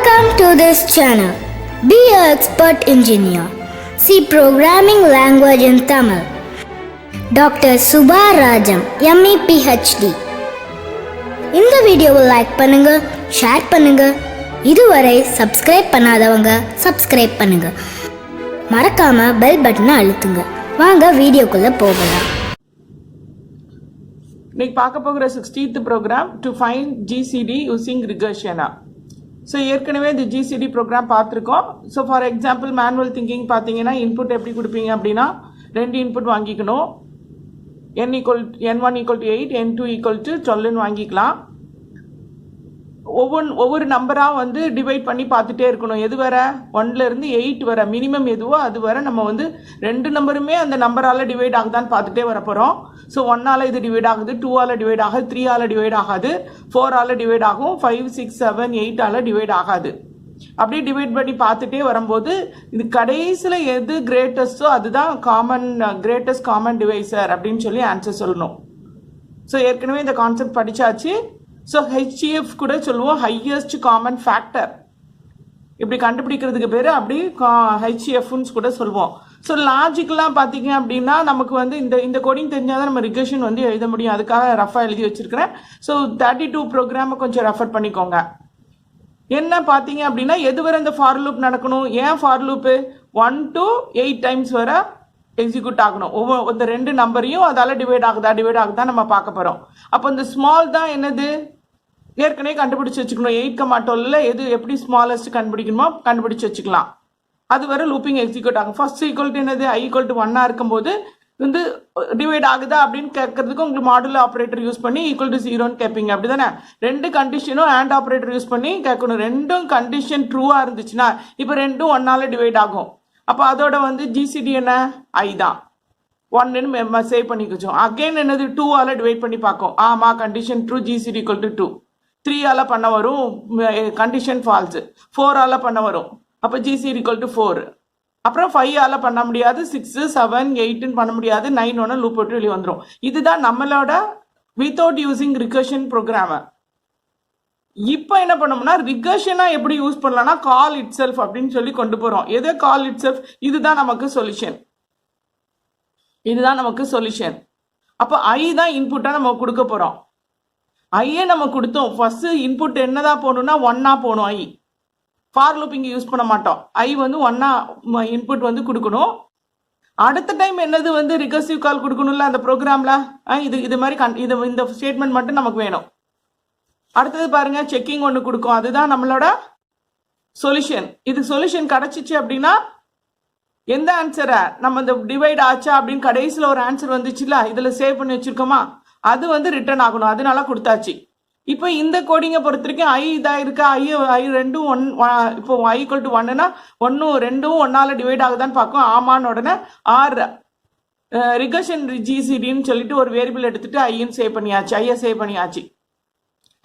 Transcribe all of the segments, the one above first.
Welcome to this channel. Be an expert engineer. See programming language in Tamil. Dr. Subha Rajam, ME PhD. இந்த வீடியோவை like பண்ணுங்க, share பண்ணுங்க. இதுவரை subscribe பண்ணாதவங்க subscribe பண்ணுங்க. மறக்காம பெல் பட்டனை அழுத்துங்க. வாங்க வீடியோக்குள்ள போகலாம். இன்னைக்கு பார்க்க போகிற 60th program to find GCD using ரிகர்ஷனா. ஸோ ஏற்கனவே இந்த GCD ப்ரோக்ராம் பார்த்துருக்கோம். So for example manual thinking பார்த்தீங்கன்னா இன்புட் எப்படி கொடுப்பீங்க அப்படின்னா 2 இன்புட் வாங்கிக்கணும். n1 = 8, n2 = 12 வாங்கிக்கலாம். ஒவ்வொரு நம்பராக வந்து டிவைட் பண்ணி பார்த்துட்டே இருக்கணும். எது வர 1லேருந்து 8 வர மினிமம் எதுவோ அது வர நம்ம வந்து 2 நம்பருமே அந்த நம்பரால் டிவைட் ஆகுதான்னு பார்த்துட்டே வர போகிறோம். ஸோ 1ஆல் இது டிவைட் ஆகுது, 2ஆல் டிவைட் ஆகுது, 3ஆல் டிவைட் ஆகாது, 4ஆல் டிவைட் ஆகும், 5, 6, 7, 8ஆல் டிவைட் ஆகாது. அப்படியே டிவைட் பண்ணி பார்த்துட்டே வரும்போது இது கடைசியில் எது கிரேட்டஸ்டோ அதுதான் கிரேட்டஸ்ட் காமன் டிவைசர் அப்படின்னு சொல்லி ஆன்சர் சொல்லணும். ஸோ ஏற்கனவே இந்த கான்செப்ட் படித்தாச்சு. ஸோ HCF கூட சொல்லுவோம், ஹையஸ்ட் காமன் ஃபேக்டர். இப்படி கண்டுபிடிக்கிறதுக்கு பேர் அப்படி HCFன்னு கூட சொல்லுவோம். ஸோ லாஜிக்கெலாம் பார்த்தீங்க அப்படின்னா நமக்கு வந்து இந்த கோடிங் தெரிஞ்சால் தான் நம்ம ரிகர்ஷன் வந்து எழுத முடியும். அதுக்காக ரஃபாக எழுதி வச்சுருக்கிறேன். ஸோ 32 ப்ரோக்ராமை கொஞ்சம் ரெஃபர் பண்ணிக்கோங்க. என்ன பார்த்தீங்க அப்படின்னா எது வரை இந்த ஃபார் லூப் நடக்கணும்? ஏன் ஃபார் லூப்பு 1 to 8 டைம்ஸ் வரை எக்ஸிக்யூட் ஆகணும். இந்த 2 நம்பரையும் அதால் டிவைட் ஆகுதா நம்ம பார்க்க போகிறோம். அப்போ இந்த ஸ்மால் தான் என்னது ஏற்கனவே கண்டுபிடிச்சி வச்சுக்கணும். 8,12 எது எப்படி ஸ்மாலஸ்ட் கண்டுபிடிக்கணுமோ கண்டுபிடிச்சி வச்சுக்கலாம். அது வரை லூப்பிங் எக்ஸிக்யூட் ஆகும். ஃபர்ஸ்ட் ஈக்குவல் டு என்னது I = 1 இருக்கும்போது வந்து டிவைட் ஆகுதா அப்படின்னு கேட்கறதுக்கு உங்களுக்கு மாடுலர் ஆப்ரேட்டர் யூஸ் பண்ணி =0ன்னு கேட்பீங்க. அப்படி தானே 2 கண்டிஷனும் அண்ட் ஆப்ரேட்டர் யூஸ் பண்ணி கேட்கணும். 2ம் கண்டிஷன் ட்ரூவாக இருந்துச்சுன்னா இப்போ 2ம் 1ஆல் டிவைட் ஆகும். அப்போ அதோட வந்து GCD என்ன I தான் 1ன்னு சேவ் பண்ணிக்கிச்சோம். அகெயின் என்னது 2ஆல் டிவைட் பண்ணி பார்க்கும். ஆமாம் கண்டிஷன் ட்ரூ, GCD = 2. 3ஆல் பண்ண வரும், கண்டிஷன் ஃபால்ஸு. 4ஆல் பண்ண வரும், அப்போ GCD = 4. அப்புறம் 5ஆல் பண்ண முடியாது, 6, 7, 8ன்னு பண்ண முடியாது, 9 ஒன்று லூப் போட்டு வெளியே வந்துடும். இதுதான் நம்மளோட வித்தவுட் யூசிங் ரிகர்ஷன் ப்ரோக்ராம. இப்போ என்ன பண்ணோம்னா ரிகர்ஷனாக எப்படி யூஸ் பண்ணலாம்னா கால் இட் செல்ஃப் அப்படின்னு சொல்லி கொண்டு போகிறோம். எது கால் இட் செல்ஃப்? இதுதான் நமக்கு சொல்யூஷன். அப்போ I தான் இன்புட்டாக நம்ம கொடுக்க போகிறோம். ஐயே நம்ம கொடுத்தோம். ஃபர்ஸ்ட் இன்புட் என்னதான் போகணும்னா 1ஆ போகணும். I ஃபார் லூப் இங்கே யூஸ் பண்ண மாட்டோம். I வந்து 1ஆ இன்புட் வந்து கொடுக்கணும். அடுத்த டைம் என்னது வந்து ரிகர்சிவ் கால் கொடுக்கணும்ல அந்த ப்ரோக்ராமில். இது மாதிரி இந்த ஸ்டேட்மெண்ட் மட்டும் நமக்கு வேணும். அடுத்தது பாருங்க, செக்கிங் ஒன்று கொடுக்கும். அதுதான் நம்மளோட சொல்யூஷன். இது சொல்யூஷன் கிடச்சிச்சு அப்படின்னா எந்த ஆன்சரை நம்ம இந்த டிவைட் ஆச்சா அப்படின்னு கடைசியில் ஒரு ஆன்சர் வந்துச்சுல, இதில் சேவ் பண்ணி வச்சுருக்கோமா, அது வந்து ரிட்டர்ன் ஆகணும். அதனால கொடுத்தாச்சு. இப்போ இந்த கோடிங்கை பொறுத்த வரைக்கும் I இதாக இருக்கா, I 2 1. இப்போ I = 1னா 1 2 1ஆல் டிவைட் ஆகுதான்னு பார்க்கும். ஆமான்னு உடனே ரிகர்ஷன் GCDன்னு சொல்லிட்டு ஒரு வேரியபிள் எடுத்துட்டு ஐயை சேவ் பண்ணியாச்சு.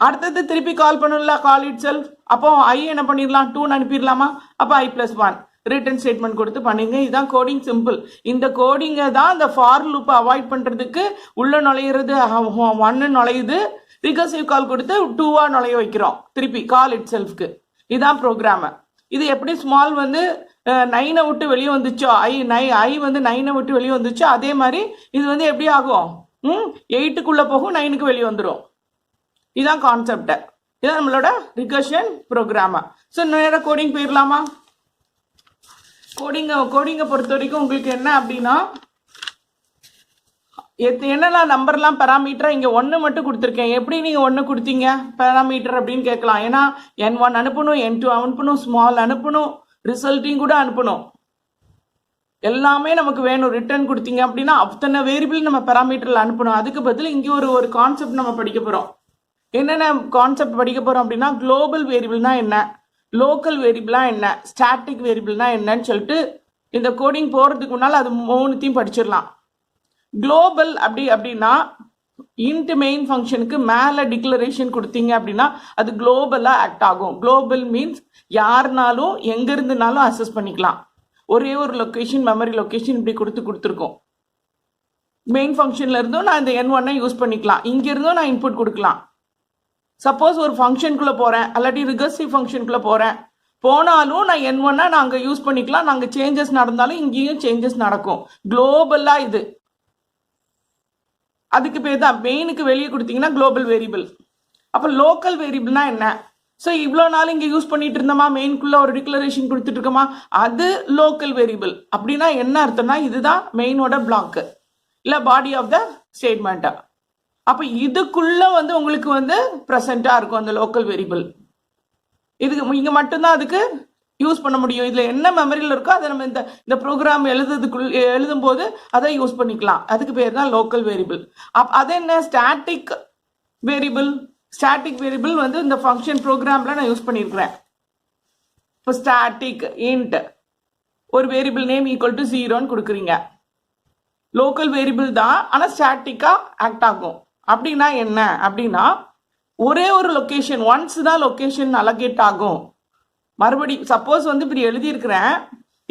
அடுத்தது திருப்பி கால் பண்ணல, கால் இட் செல்ஃப். அப்போ I என்ன பண்ணிடலாம், 2 அனுப்பிடலாமா? அப்போ I + 1 ரிட்டர்ன் ஸ்டேட்மெண்ட் கொடுத்து பண்ணுங்க. இதுதான் கோடிங், சிம்பிள். இந்த கோடிங்கை தான் இந்த ஃபார் லூப்பை அவாய்ட் பண்ணுறதுக்கு உள்ள நுழையிறது 1 நுழையுது, ரிகர்சிவ் கால் கொடுத்து 2ஆ நுழைய வைக்கிறோம் திருப்பி கால் இட் செல்ஃப்க்கு. இதுதான் ப்ரோக்ராமு. இது எப்படி ஸ்மால் வந்து 9 விட்டு வெளியே வந்துச்சோ, I வந்து 9 விட்டு வெளியே வந்துச்சோ அதே மாதிரி இது வந்து எப்படி ஆகும், 8க்குள்ளே போகும், 9க்கு வெளியே வந்துடும். இதுதான் கான்செப்ட். இதுதான் நம்மளோட ரிகர்ஷன் ப்ரோக்ராமா. ஸோ நேராக கோடிங் போயிடலாமா? கோடிங்கை பொறுத்த வரைக்கும் உங்களுக்கு என்ன அப்படின்னா என்னெல்லாம் நம்பர்லாம் பேராமீட்டரா இங்கே 1 மட்டும் கொடுத்துருக்கேன். எப்படி நீங்கள் 1 கொடுத்தீங்க பேராமீட்டர் அப்படின்னு கேட்கலாம். ஏன்னா n1 அனுப்பணும், n2 அனுப்பணும், ஸ்மால் அனுப்பணும், ரிசல்ட்டையும் கூட அனுப்பணும். எல்லாமே நமக்கு வேணும். ரிட்டர்ன் கொடுத்தீங்க அப்படின்னா அத்தனை வேரியபிள் நம்ம பேராமீட்டரில் அனுப்பணும். அதுக்கு பதில் இங்கே ஒரு கான்செப்ட் நம்ம படிக்க போகிறோம். என்னென்ன கான்செப்ட் படிக்க போகிறோம் அப்படின்னா குளோபல் வேரியபிள்னா என்ன, லோக்கல் வேரியபிளா என்ன, ஸ்டாட்டிக் வேரியபிள்னா என்னன்னு சொல்லிட்டு இந்த கோடிங் போகிறதுக்கு முன்னால் அது 3த்தையும் படிச்சிடலாம். குளோபல் அப்படின்னா இன்ட் மெயின் ஃபங்க்ஷனுக்கு மேலே டிக்ளரேஷன் கொடுத்தீங்க அப்படின்னா அது குளோபலாக ஆக்ட் ஆகும். குளோபல் மீன்ஸ் யாருனாலும் எங்கேருந்துனாலும் அக்சஸ் பண்ணிக்கலாம். ஒரே ஒரு லொக்கேஷன், மெமரி லொக்கேஷன் இப்படி கொடுத்துருக்கோம். மெயின் ஃபங்க்ஷனில் இருந்தும் நான் இந்த n1 யூஸ் பண்ணிக்கலாம், இங்கே இருந்தும் நான் இன்புட் கொடுக்கலாம். சப்போஸ் ஒரு ஃபங்க்ஷனுக்குள்ளே போகிறேன் அல்லாட்டி ரிகர்சிவ் ஃபங்க்ஷனுக்குள்ளே போனாலும் நான் N1 நான் அங்கே யூஸ் பண்ணிக்கலாம். நாங்கள் சேஞ்சஸ் நடந்தாலும் இங்கேயும் சேஞ்சஸ் நடக்கும். குளோபலாக இது அதுக்கு பேர் தான். மெயினுக்கு வெளியே கொடுத்தீங்கன்னா குளோபல் வேரியபிள். அப்போ லோக்கல் வேரியபிள்னா என்ன? ஸோ இவ்வளோ நாள் இங்கே யூஸ் பண்ணிட்டு இருந்தோமா, மெயின்குள்ளே ஒரு டிக்ளரேஷன் கொடுத்துட்டு இருக்கோமா, அது லோக்கல் வேரியபிள். அப்படின்னா என்ன அர்த்தம்னா இதுதான் மெயினோட பிளாக்கு இல்லை பாடி ஆஃப் த ஸ்டேட்மெண்ட்டா. அப்போ இதுக்குள்ளே வந்து உங்களுக்கு வந்து ப்ரெசண்ட்டாக இருக்கும் அந்த லோக்கல் வேரியபிள். இதுக்கு இங்கே மட்டும்தான் அதுக்கு யூஸ் பண்ண முடியும். இதில் என்ன மெமரியில் இருக்கோ அதை நம்ம இந்த ப்ரோக்ராம் எழுதும்போது அதை யூஸ் பண்ணிக்கலாம். அதுக்கு பேர் தான் லோக்கல் வேரியபிள். அது என்ன ஸ்டாட்டிக் வேரியபிள்? ஸ்டாட்டிக் வேரியபிள் வந்து இந்த ஃபங்க்ஷன் ப்ரோக்ராமில் நான் யூஸ் பண்ணியிருக்கிறேன். இப்போ ஸ்டாட்டிக் இன்ட் ஒரு வேரியபிள் நேம் ஈக்குவல் டு 0ன்னு கொடுக்குறீங்க. லோக்கல் வேரியபிள் தான், ஆனால் ஸ்டாட்டிக்காக ஆக்ட் ஆகும். அப்படின்னா என்ன அப்படின்னா ஒரே ஒரு லொக்கேஷன் ஒன்ஸ் தான் லொக்கேஷன் அலோகேட் ஆகும். மறுபடி சப்போஸ் வந்து இப்படி எழுதியிருக்கிறேன்.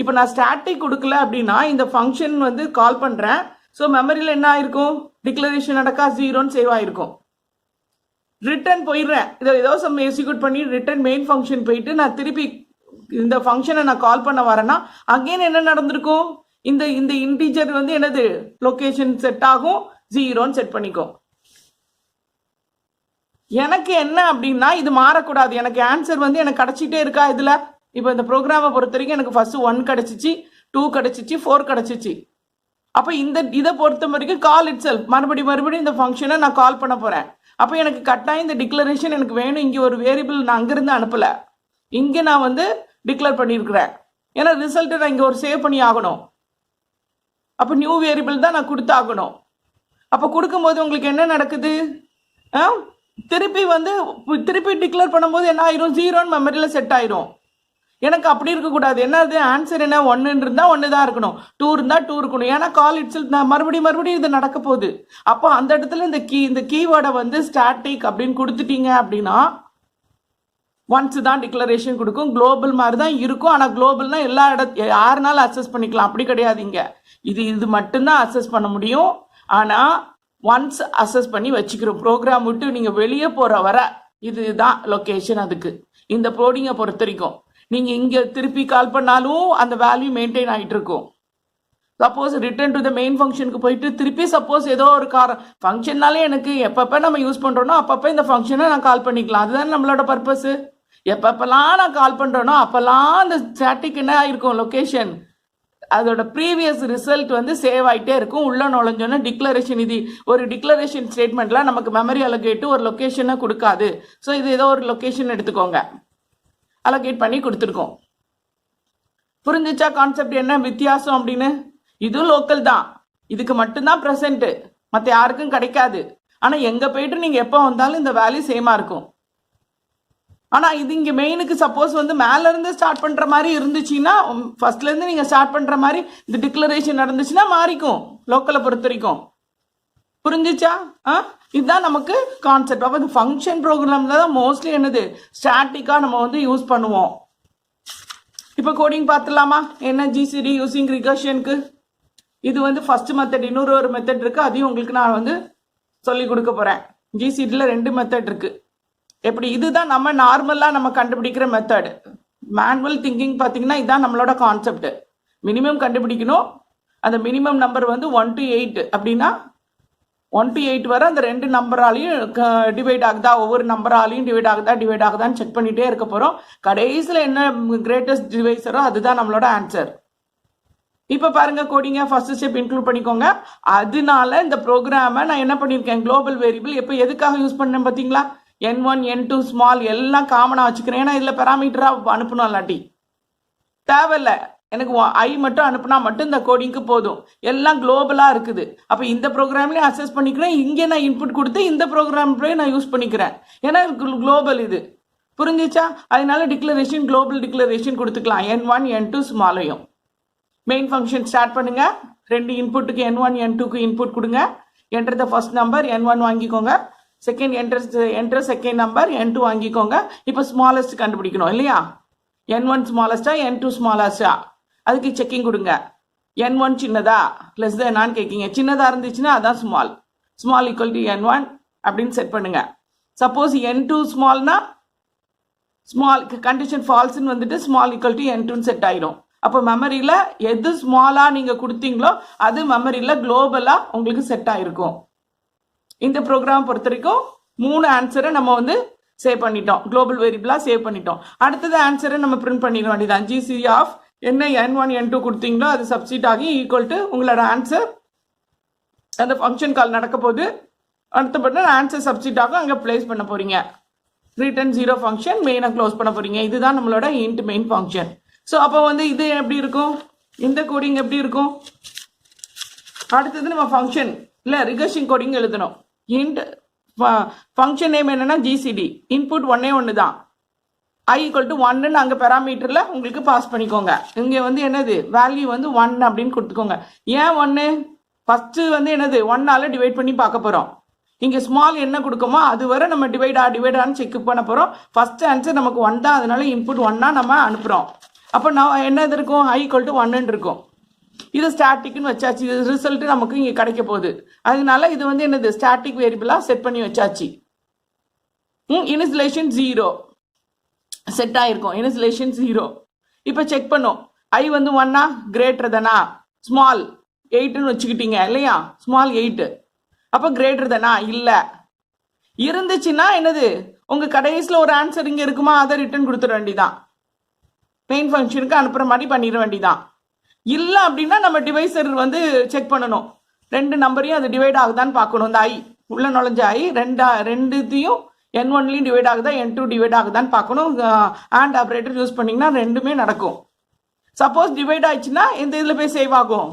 இப்போ நான் ஸ்டாட்டிக் கொடுக்கல அப்படின்னா இந்த ஃபங்க்ஷன் வந்து கால் பண்ணுறேன். ஸோ மெமரியில் என்ன ஆயிருக்கும், டிக்ளரேஷன் நடக்கா 0ன்னு சேவ் ஆயிருக்கும். ரிட்டர்ன் போயிடுறேன், இதை ஏதோ சம் எக்ஸிக்யூட் பண்ணி ரிட்டர்ன் மெயின் ஃபங்க்ஷன் போயிட்டு நான் திருப்பி இந்த ஃபங்க்ஷனை நான் கால் பண்ண வரேன்னா அகெயின் என்ன நடந்திருக்கும், இந்த இந்த இன்டீஜர் வந்து என்னது லொக்கேஷன் செட் ஆகும், 0ன்னு செட் பண்ணிக்கும். எனக்கு என்ன அப்படின்னா இது மாறக்கூடாது. எனக்கு ஆன்சர் வந்து எனக்கு கிடைச்சிட்டே இருக்கா இதில். இப்போ இந்த ப்ரோக்ராமை பொறுத்த வரைக்கும் எனக்கு ஃபர்ஸ்ட் 1 கிடச்சிச்சு, 2 கிடச்சிச்சு, 4 கிடச்சிச்சு. அப்போ இதை பொறுத்த வரைக்கும் கால் இட் செல்ஃப் மறுபடியும் இந்த ஃபங்க்ஷனை நான் கால் பண்ண போகிறேன். அப்போ எனக்கு கட்டாயம் இந்த டிக்ளரேஷன் எனக்கு வேணும். இங்கே ஒரு வேரியபிள் நான் அங்கேருந்து அனுப்பலை, இங்கே நான் வந்து டிக்ளேர் பண்ணியிருக்கிறேன். ஏன்னா ரிசல்ட்டை நான் இங்கே ஒரு சேவ் பண்ணி ஆகணும். அப்போ நியூ வேரியபிள் தான் நான் கொடுத்தாகணும். அப்போ கொடுக்கும்போது உங்களுக்கு என்ன நடக்குது, திருப்பி டிக்ளேர் பண்ணும்போது என்ன ஆயிரும், 0ன்னு மெமரியில் செட் ஆயிரும். எனக்கு அப்படி இருக்கக்கூடாது. என்னது ஆன்சர் என்ன, 1 இருந்தால் 1 தான் இருக்கணும், 2 இருந்தால் 2 இருக்கணும். ஏன்னா கால் இட் செல்ஃப் நான் மறுபடியும் இது நடக்க போகுது. அப்போ அந்த இடத்துல இந்த கீவேர்டை வந்து ஸ்டாட்டிக் அப்படின்னு கொடுத்துட்டீங்க அப்படின்னா ஒன்ஸ் தான் டிக்ளரேஷன் கொடுக்கும். குளோபல் மாதிரி தான் இருக்கும். ஆனால் குளோபல்னா எல்லா யாருனாலும் அக்சஸ் பண்ணிக்கலாம், அப்படி கிடையாது. இங்கே இது மட்டும்தான் அக்சஸ் பண்ண முடியும். ஆனால் ஒன்ஸ் அக்சஸ் பண்ணி வச்சுக்கிறோம். ப்ரோக்ராம் விட்டு நீங்கள் வெளியே போகிற வர இதுதான் லொக்கேஷன். அதுக்கு இந்த கோடிங்கை பொறுத்த வரைக்கும் நீங்கள் இங்கே திருப்பி கால் பண்ணாலும் அந்த வேல்யூ மெயின்டைன் ஆகிட்டு இருக்கும். Suppose return to the main ஃபங்க்ஷனுக்கு போயிட்டு திருப்பி சப்போஸ் ஏதோ ஒரு ஃபங்க்ஷன்னாலே எனக்கு எப்பப்போ நம்ம யூஸ் பண்ணுறோனோ அப்பப்போ இந்த ஃபங்க்ஷனை நான் கால் பண்ணிக்கலாம். அதுதான் நம்மளோட பர்பஸ். எப்பப்பெல்லாம் நான் கால் பண்ணுறேனோ அப்போல்லாம் அந்த ஸ்டாட்டிக் என்ன ஆயிருக்கும், லொக்கேஷன் அதோட ப்ரீவியஸ் ரிசல்ட் வந்து சேவ் ஆகிட்டே இருக்கும். உள்ள நுழைஞ்சோன்னா டிக்ளரேஷன், இது ஒரு டிக்ளரேஷன் ஸ்டேட்மெண்ட்லாம் நமக்கு மெமரி அலோகேட்டு ஒரு லொக்கேஷனை கொடுக்காது. ஸோ இது ஏதோ ஒரு லொக்கேஷன் எடுத்துக்கோங்க, அலோகேட் பண்ணி கொடுத்துருக்கோம். புரிஞ்சிச்சா கான்செப்ட் என்ன வித்தியாசம் அப்படின்னு? இதுவும் லோக்கல் தான், இதுக்கு மட்டும்தான் ப்ரெசென்ட்டு, மற்ற யாருக்கும் கிடைக்காது. ஆனால் எங்கே போயிட்டு நீங்கள் எப்போ வந்தாலும் இந்த வேல்யூ சேமாக இருக்கும். ஆனால் இது இங்கே மெயினுக்கு சப்போஸ் வந்து மேலேருந்து ஸ்டார்ட் பண்ணுற மாதிரி இருந்துச்சுன்னா, ஃபர்ஸ்ட்லேருந்து நீங்கள் ஸ்டார்ட் பண்ணுற மாதிரி இந்த டிக்ளரேஷன் நடந்துச்சுன்னா மாறிக்கும் லோக்கலை பொறுத்த வரைக்கும். புரிஞ்சிச்சா? இதுதான் நமக்கு கான்செப்ட். அப்போ இந்த ஃபங்க்ஷன் ப்ரோக்ராமில் தான் மோஸ்ட்லி என்னது ஸ்டாட்டிக்காக நம்ம வந்து யூஸ் பண்ணுவோம். இப்போ கோடிங் பார்த்துலாமா? என்ன GCD யூசிங் ரிகர்ஷனுக்கு இது வந்து ஃபர்ஸ்ட் மெத்தட். இன்னொரு மெத்தட் இருக்குது, அதையும் உங்களுக்கு நான் வந்து சொல்லி கொடுக்க போகிறேன். GCDயில் 2 மெத்தட் இருக்குது. எப்படி இதுதான் நம்ம நார்மலாக நம்ம கண்டுபிடிக்கிற மெத்தட். மேனுவல் திங்கிங் பார்த்தீங்கன்னா இதுதான் நம்மளோட கான்செப்ட். மினிமம் கண்டுபிடிக்கணும். அந்த மினிமம் நம்பர் வந்து 1 to 8 அப்படின்னா 1 to 8 வரை அந்த 2 நம்பராலையும் டிவைட் ஆகுதா, ஒவ்வொரு நம்பராலையும் டிவைட் ஆகுதான்னு செக் பண்ணிகிட்டே இருக்க போகிறோம். கடைசியில் என்ன கிரேட்டஸ்ட் டிவைசரோ அதுதான் நம்மளோட ஆன்சர். இப்போ பாருங்க கோடிங்க ஃபர்ஸ்ட் ஸ்டெப் இன்க்ளூட் பண்ணிக்கோங்க. அதனால இந்த ப்ரோக்ராமை நான் என்ன பண்ணியிருக்கேன், குளோபல் வேரியபிள் எப்போ எதுக்காக யூஸ் பண்ணேன் பார்த்தீங்களா? N1 N2 ஸ்மால் எல்லாம் காமனாக வச்சுக்கிறேன். ஏன்னா இதில் பெராமீட்டராக அனுப்பணும், இல்லாட்டி தேவையில்லை. எனக்கு ஐ மட்டும் அனுப்புனா மட்டும் இந்த கோடிங்க்கு போதும். எல்லாம் குளோபலாக இருக்குது. அப்போ இந்த ப்ரோக்ராம்லேயும் அக்சஸ் பண்ணிக்கிறேன், இங்கே நான் இன்புட் கொடுத்து இந்த ப்ரோக்ராம்லேயும் நான் யூஸ் பண்ணிக்கிறேன். ஏன்னா குளோபல் இது. புரிஞ்சிச்சா? அதனால டிக்ளரேஷன் குளோபல் டிக்ளரேஷன் கொடுத்துக்கலாம். N1 N2 ஸ்மாலையும் main function start பண்ணுங்க. 2 இன்புட்டுக்கு N1 N2க்கு இன்புட் கொடுங்க. Enter the first number N1 வாங்கிக்கோங்க. Second enter second number N2 வாங்கிக்கோங்க. இப்போ ஸ்மாலஸ்ட் கண்டுபிடிக்கணும் இல்லையா? N1 ஸ்மாலஸ்டா N2 ஸ்மாலஸ்டா, அதுக்கு செக்கிங் கொடுங்க. N1 சின்னதா லெஸ் தேனான்னு கேட்கிங்க. சின்னதாக இருந்துச்சுன்னா அதான் ஸ்மால் ஈக்குவல் டு N1 அப்படின்னு செட் பண்ணுங்க. சப்போஸ் n2 ஸ்மால்னா ஸ்மால் கண்டிஷன் ஃபால்ஸ்ன்னு வந்துட்டு small equal to n2 set ஆயிடும். அப்போ மெமரியில் எது ஸ்மாலாக நீங்கள் கொடுத்தீங்களோ அது மெமரியில் குளோபலாக உங்களுக்கு செட் ஆகிருக்கும். இந்த ப்ரோக்ராம் பொறுத்த வரைக்கும் 3 ஆன்சரை நம்ம வந்து சேவ் பண்ணிட்டோம், குளோபல் வேரியபிளாக சேவ் பண்ணிட்டோம். அடுத்தது ஆன்சரை நம்ம பிரிண்ட் பண்ணிட வேண்டியதான். GCD ஆஃப் என்ன n1 n2 கொடுத்தீங்களோ அது சப்ஸ்டிட் ஆகி ஈக்குவல் டு உங்களோட ஆன்சர். அந்த ஃபங்க்ஷன் கால் நடக்க போது அடுத்தப்பட்ட ஆன்சர் சப்ஸ்டிட் ஆகும், அங்கே பிளேஸ் பண்ண போகிறீங்க. ரிட்டர்ன் 0 ஃபங்க்ஷன் மெயினாக க்ளோஸ் பண்ண போகிறீங்க. இதுதான் நம்மளோட இன்ட் மெயின் ஃபங்க்ஷன். ஸோ அப்போ வந்து இது எப்படி இருக்கும், இந்த கோடிங் எப்படி இருக்கும். அடுத்தது நம்ம ஃபங்க்ஷன் இல்லை ரிகர்ஷன் கோடிங் எழுதணும். இன்ட் ஃபங்க்ஷன் நேம் என்னன்னா GCD, இன்புட் ஒன்று தான், I ஈக்குவல் டு 1ன்னு அங்கே பெராமீட்டரில் உங்களுக்கு பாஸ் பண்ணிக்கோங்க. இங்கே வந்து என்னது வேல்யூ வந்து 1 அப்படின்னு கொடுத்துக்கோங்க. ஏன் 1? ஃபஸ்ட்டு வந்து என்னது 1ஆல் டிவைட் பண்ணி பார்க்க போகிறோம். இங்கே ஸ்மால் என்ன கொடுக்குமோ அது வரை நம்ம டிவைடான்னு செக் பண்ண போகிறோம். ஃபர்ஸ்ட் ஆன்சர் நமக்கு 1 தான், அதனால இன்புட் 1 நம்ம அனுப்புகிறோம். அப்போ நான் என்ன இருக்கும், I ஈக்குவல் டு 1 இருக்கும். இது ஸ்டாட்டிக்னு வச்சாச்சு. இது ரிசல்ட் நமக்கு இங்கே கிடைக்க போகுது. அதனால இது வந்து என்னது ஸ்டாட்டிக் வேரியபிளாக செட் பண்ணி வச்சாச்சு. இனிஷியலேஷன் 0 செட் ஆகிருக்கும். இனிஷியலேஷன் 0. இப்போ செக் பண்ணோம். I வந்து 1 கிரேட்டர் தானா, ஸ்மால் 8ன்னு வச்சுக்கிட்டீங்க இல்லையா, ஸ்மால் 8. அப்போ கிரேட்டர் தானா இல்லை. இருந்துச்சுன்னா என்னது உங்கள் கடைசியில் ஒரு ஆன்சர் இங்கே இருக்குமா, அதை ரிட்டர்ன் கொடுத்துட வேண்டியதான். மெயின் ஃபங்க்ஷனுக்கு அனுப்புகிற மாதிரி பண்ணிட வேண்டியதான். இல்லை அப்படின்னா நம்ம டிவைசர் வந்து செக் பண்ணணும். 2 நம்பரையும் அது டிவைட் ஆகுதான்னு பார்க்கணும். இந்த I உள்ள நுழைஞ்ச I ரெண்டுத்தையும் n1லையும் டிவைட் ஆகுதா n2 டிவைட் ஆகுதான்னு பார்க்கணும். ஆண்ட் ஆப்ரேட்டர் யூஸ் பண்ணிங்கன்னா ரெண்டுமே நடக்கும். சப்போஸ் டிவைட் ஆயிடுச்சுன்னா இந்த இதில் போய் சேவ் ஆகும்.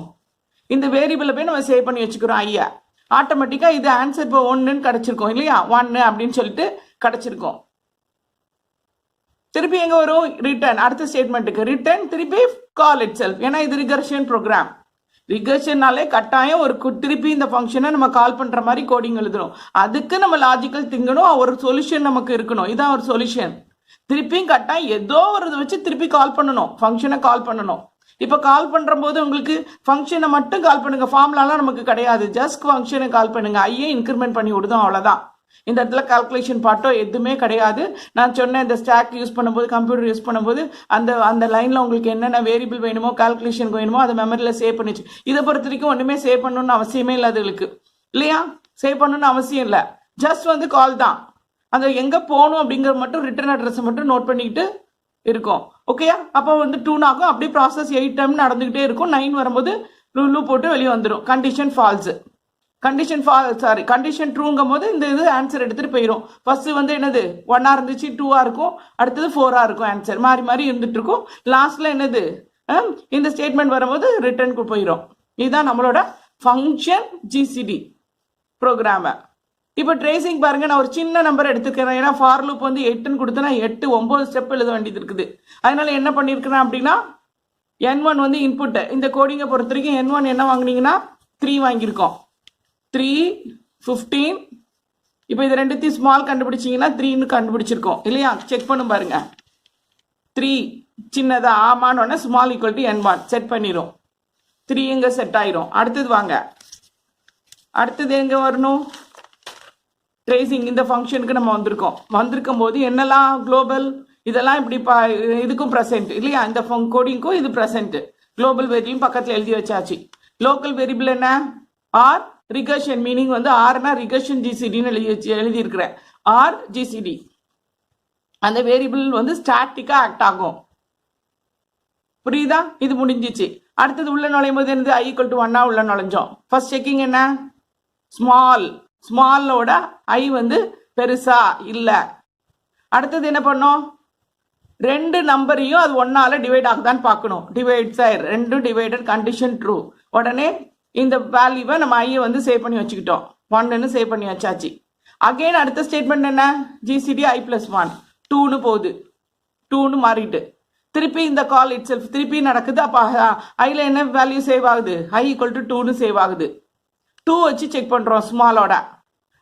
இந்த வேரியபிளில் போய் நம்ம சேவ் பண்ணி வச்சுக்கிறோம் ஐயா. ஆட்டோமேட்டிக்காக இது ஆன்சர் இப்போ 1ன்னு கிடச்சிருக்கோம் இல்லையா, 1 அப்படின்னு சொல்லிட்டு கிடச்சிருக்கோம். திருப்பி எங்கே வரும், ரிட்டர்ன். அடுத்த ஸ்டேட்மெண்ட்டுக்கு ரிட்டர்ன் திருப்பி கால் இட் செல்ஃப். ஏன்னா இது ரிகர்ஷன் ப்ரோக்ராம். ரிகர்ஷன்னாலே கட்டாயம் ஒரு திருப்பி இந்த ஃபங்க்ஷனை நம்ம கால் பண்ணுற மாதிரி கோடிங் எழுதணும். அதுக்கு நம்ம லாஜிக்கல் திங்கணும், ஒரு சொல்யூஷன் நமக்கு இருக்கணும். இதான் ஒரு சொல்யூஷன். திருப்பியும் கட்டாயம் ஏதோ ஒரு இதை வச்சு திருப்பி கால் பண்ணணும், ஃபங்க்ஷனை கால் பண்ணணும். இப்போ கால் பண்ணுற போது உங்களுக்கு ஃபங்க்ஷனை மட்டும் கால் பண்ணுங்க, ஃபார்முலாலாம் நமக்கு கிடையாது. ஜஸ்ட் ஃபங்க்ஷனை கால் பண்ணுங்க, ஐயே இன்க்ரிமெண்ட் பண்ணி விடுதோம், அவ்வளோதான். இந்த இடத்துல கால்குலேஷன் பாட்டோ எதுவுமே கிடையாது. நான் சொன்னேன் இந்த ஸ்டாக் யூஸ் பண்ணும்போது, கம்ப்யூட்டர் யூஸ் பண்ணும்போது அந்த லைனில் உங்களுக்கு என்னென்ன வேரியபிள் வேணுமோ, கால்குலேஷனுக்கு வேணுமோ அதை மெமரியில் சேவ் பண்ணிச்சு. இதை பொறுத்த வரைக்கும் ஒன்றுமே சேவ் பண்ணணும்னு அவசியமே இல்லை அதுகளுக்கு இல்லையா, சேவ் பண்ணணும்னு அவசியம் இல்லை. ஜஸ்ட் வந்து கால் தான். அந்த எங்கே போகணும் அப்படிங்கிற மட்டும் ரிட்டர்ன் அட்ரஸை மட்டும் நோட் பண்ணிக்கிட்டு இருக்கும். ஓகேயா, அப்போ வந்து 2 ஆகும். அப்படியே ப்ராசஸ் 8 டைம் நடந்துக்கிட்டே இருக்கும். 9 வரும்போது லூப் போட்டு வெளியே வந்துடும். கண்டிஷன் ஃபால்ஸு, கண்டிஷன் ட்ரூங்கும் போது இந்த இது ஆன்சர் எடுத்துகிட்டு போயிடும். ஃபர்ஸ்ட் வந்து என்னது 1 இருந்துச்சு, 2 இருக்கும், அடுத்தது 4 இருக்கும். ஆன்சர் மாறி மாறி இருந்துட்டு இருக்கும். லாஸ்ட்ல என்னது இந்த ஸ்டேட்மெண்ட் வரும்போது ரிட்டர்னுக்கு போயிடும். இதுதான் நம்மளோட ஃபங்க்ஷன் GCD ப்ரோக்ராமை. இப்போ ட்ரேசிங் பாருங்க, நான் ஒரு சின்ன நம்பர் எடுத்துக்கிறேன். ஏன்னா ஃபார் லூப் வந்து 8ன்னு கொடுத்தனா 8 9 ஸ்டெப் எழுத வேண்டியது இருக்குது. அதனால என்ன பண்ணியிருக்கிறேன் அப்படின்னா n1 வந்து இன்புட்டு. இந்த கோடிங்கை பொறுத்த வரைக்கும் n1 என்ன வாங்கினீங்கன்னா 3 வாங்கியிருக்கோம். 3 15. இப்போ இது ரெண்டுத்தையும் ஸ்மால் கண்டுபிடிச்சிங்கன்னா 3ன்னு கண்டுபிடிச்சிருக்கோம் இல்லையா. செக் பண்ணும் பாருங்க. 3 சின்னதா ஆமான்னு small equal to n1 set பண்ணிடும். 3 எங்க செட் ஆயிரும். அடுத்தது வாங்க, அடுத்தது எங்க வரணும், ட்ரேசிங். இந்த ஃபங்க்ஷனுக்கு நம்ம வந்திருக்கும் போது என்னெல்லாம் குளோபல் இதெல்லாம் இப்படி இதுக்கும் ப்ரெசென்ட் இல்லையா, இந்த கோடிங்க்கும் இது ப்ரெசென்ட். குளோபல் வேரியபிள் பக்கத்தில் எழுதி வச்சாச்சு. லோக்கல் வேரியபிள் என்ன, ஆர் ரிகர்ஷன். மீனிங் வந்து ஆர்னா ரிகர்ஷன் GCDன்னு எழுதியிருக்கிறேன். R GCD. அந்த வேரியபிள் வந்து ஸ்டாட்டிக்கா ஆக்ட் ஆகும். புரியுதா, இது முடிஞ்சிச்சு. அடுத்தது உள்ள நுழையும் போது என்னது I ஈக்குவல் டு 1 உள்ள நுழைஞ்சோம். ஃபர்ஸ்ட் செக்கிங் என்ன, ஸ்மாலோட I வந்து பெருசா இல்லை. அடுத்தது என்ன பண்ணோம், 2 நம்பரையும் அது 1ஆல டிவைட் ஆகுதான்னு பார்க்கணும். Divide sir 2 divided condition true. உடனே இந்த வேல்யூவை நம்ம ஐயை வந்து சேவ் பண்ணி வச்சுக்கிட்டோம். 1ன்னு சேவ் பண்ணி வச்சாச்சு. அகெயின் அடுத்த ஸ்டேட்மெண்ட் என்ன, GCD I+1 2ன்னு போகுது, 2ன்னு மாறிட்டு திருப்பி இந்த கால் இட் செல்ஃப் திருப்பி நடக்குது. அப்போ ஐயில் என்ன வேல்யூ சேவ் ஆகுது, I ஈக்குவல் டு 2ன்னு சேவ் ஆகுது. 2 வச்சு செக் பண்ணுறோம் ஸ்மாலோட.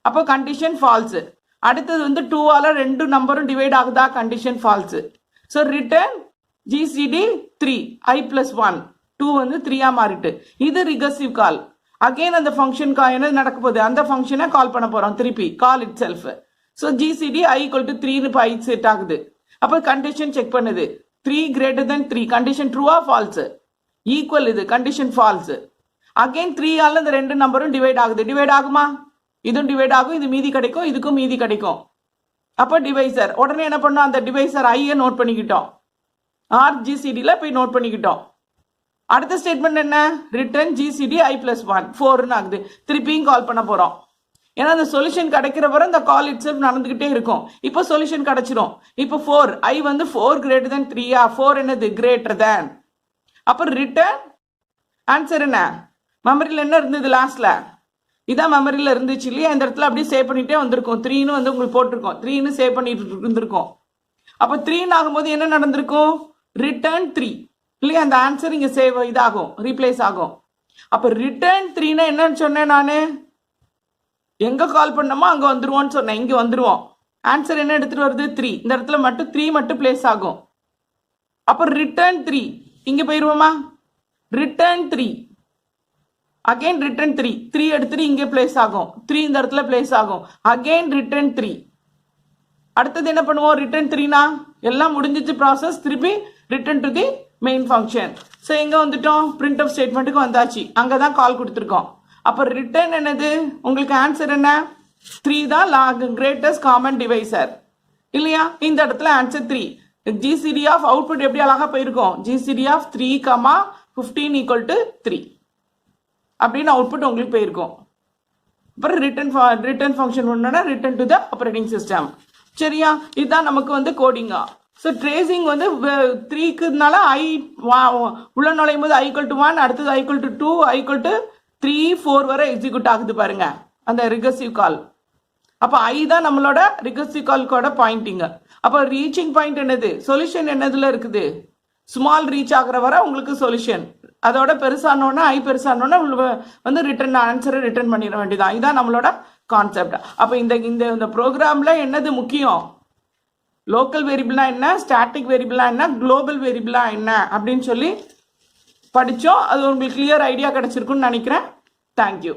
அப்போ கண்டிஷன் ஃபால்ஸு. அடுத்தது வந்து 2ஆல் 2 நம்பரும் டிவைட் ஆகுதா, condition false. So return GCD 3 I+1 2 வந்து 3ஆ மாறிட்டு. இது ரிகர்சிவ் கால். அகெயின் அந்த ஃபங்க்ஷன் என்ன நடக்க போகுது, அந்த ஃபங்க்ஷனை கால் பண்ண போகிறோம் திருப்பி, call itself. So GCD I equal to 3ன்னு இப்போ ஐ செட் ஆகுது. அப்போ கண்டிஷன் செக் பண்ணுது. 3 greater than 3 கண்டிஷன் ட்ரூவா ஃபால்ஸு, ஈக்குவல் இது கண்டிஷன் ஃபால்ஸு. அகெயின் 3ஆல் இந்த ரெண்டு நம்பரும் டிவைட் ஆகுது. டிவைட் ஆகுமா? இதுவும் டிவைட் ஆகும், இது மீதி கிடைக்கும், இதுக்கும் மீதி கிடைக்கும். அப்போ டிவைசர் உடனே என்ன பண்ணோம், அந்த டிவைசர் ஐயை நோட் பண்ணிக்கிட்டோம். ஆர் ஜிசிடியில் போய் நோட் பண்ணிக்கிட்டோம். அடுத்த ஸ்டேட்மெண்ட் என்ன, ரிட்டர்ன் ஜிசிடி ஐ பிளஸ் 1 4ன்னு ஆகுது. திருப்பியும் கால் பண்ண போகிறோம். ஏன்னா அந்த சொல்யூஷன் கிடைக்கிற வரை இந்த கால் இட் செல்ஃப் நடந்துகிட்டே இருக்கும். இப்போ சொல்யூஷன் கிடைச்சிரும். இப்போ 4 ஐ வந்து 4 greater than 3 4 என்னது greater than. அப்போ ரிட்டர்ன் ஆன்சர் என்ன, மெமரியில் என்ன இருந்தது லாஸ்ட்ல, இதான் மெமரியில் இருந்துச்சு இல்லையா, இந்த இடத்துல அப்படியே சேவ் பண்ணிட்டே வந்திருக்கும். 3ன்னு வந்து உங்களுக்கு போட்டிருக்கோம், 3ன்னு சேவ் பண்ணிட்டு இருந்திருக்கும். அப்போ 3ன்னு ஆகும்போது என்ன நடந்திருக்கும், ரிட்டர்ன் 3 இல்லையா, அந்த ஆன்சர் இங்கே சேவ் இதாகும், ரீப்ளேஸ் ஆகும். அப்போ ரிட்டர்ன் 3ன்னா என்னன்னு சொன்னேன் நான், எங்கே கால் பண்ணோமோ அங்கே வந்துருவோன்னு சொன்னேன். இங்கே வந்துருவோம். ஆன்சர் என்ன எடுத்துகிட்டு வருது 3, இந்த இடத்துல மட்டும் 3 மட்டும் பிளேஸ் ஆகும். அப்போ ரிட்டர்ன் 3 இங்கே போயிடுவோமா, ரிட்டர்ன் 3 அகெயின் ரிட்டர்ன் 3 எடுத்துட்டு இங்கே பிளேஸ் ஆகும், 3 இந்த இடத்துல பிளேஸ் ஆகும். Again return 3. அடுத்தது என்ன பண்ணுவோம், ரிட்டர்ன் 3னா எல்லாம் முடிஞ்சிச்சு ப்ராசஸ், திருப்பி return to the main function. So எங்கே வந்துட்டோம், பிரிண்ட் ஆஃப் ஸ்டேட்மெண்ட்டுக்கு வந்தாச்சு, அங்கே தான் கால் கொடுத்துருக்கோம். அப்போ ரிட்டர்ன் என்னது, உங்களுக்கு ஆன்சர் என்ன, 3 தான் கிரேட்டஸ்ட் காமன் டிவைசர் இல்லையா. இந்த இடத்துல ஆன்சர் 3. ஜிசிடி ஆஃப் அவுட்புட் எப்படி அழகாக போயிருக்கோம், ஜிசிடி ஆஃப் 3, 15 ஈக்குவல் டு 3 அப்படின்னு அவுட்புட் உங்களுக்கு போயிருக்கும். அப்புறம் ரிட்டர்ன் ஃபங்க்ஷன் ஒன்றுனா return to the operating system. சரியா, இதுதான் நமக்கு வந்து கோடிங்கா. ஸோ ட்ரேசிங் வந்து 3க்குனால ஐ உள்ள நுழையும் போது ஐ ஈக்குவல் டு 1, அடுத்தது I equal to 2, I equal to 3, 4 வரை எக்ஸிக்யூட் ஆகுது பாருங்க அந்த ரிகர்சிவ் கால். அப்போ ஐ தான் நம்மளோட ரிகர்சிவ் கால்கோட பாயிண்டிங்க. அப்போ ரீச்சிங் பாயிண்ட் என்னது, சொல்யூஷன் என்னதுல இருக்குது, ஸ்மால் ரீச் ஆகிற வரை உங்களுக்கு சொல்யூஷன், அதோட பெருசானோன்னா ஐ பெருசானோன்னா வந்து ரிட்டர்ன் ஆன்சரை ரிட்டர்ன் பண்ணிட வேண்டியதான். இதுதான் நம்மளோட கான்செப்ட். அப்போ இந்த ப்ரோக்ராமில் என்னது முக்கியம், லோக்கல் வேரியபிள்னா என்ன, ஸ்டாட்டிக் வேரியபிள்னா என்ன, குளோபல் வேரியபிளா என்ன அப்படின்னு சொல்லி படித்தோம். அது உங்களுக்கு கிளியர் ஐடியா கிடைச்சிருக்குன்னு நினைக்கிறேன். தேங்க்யூ.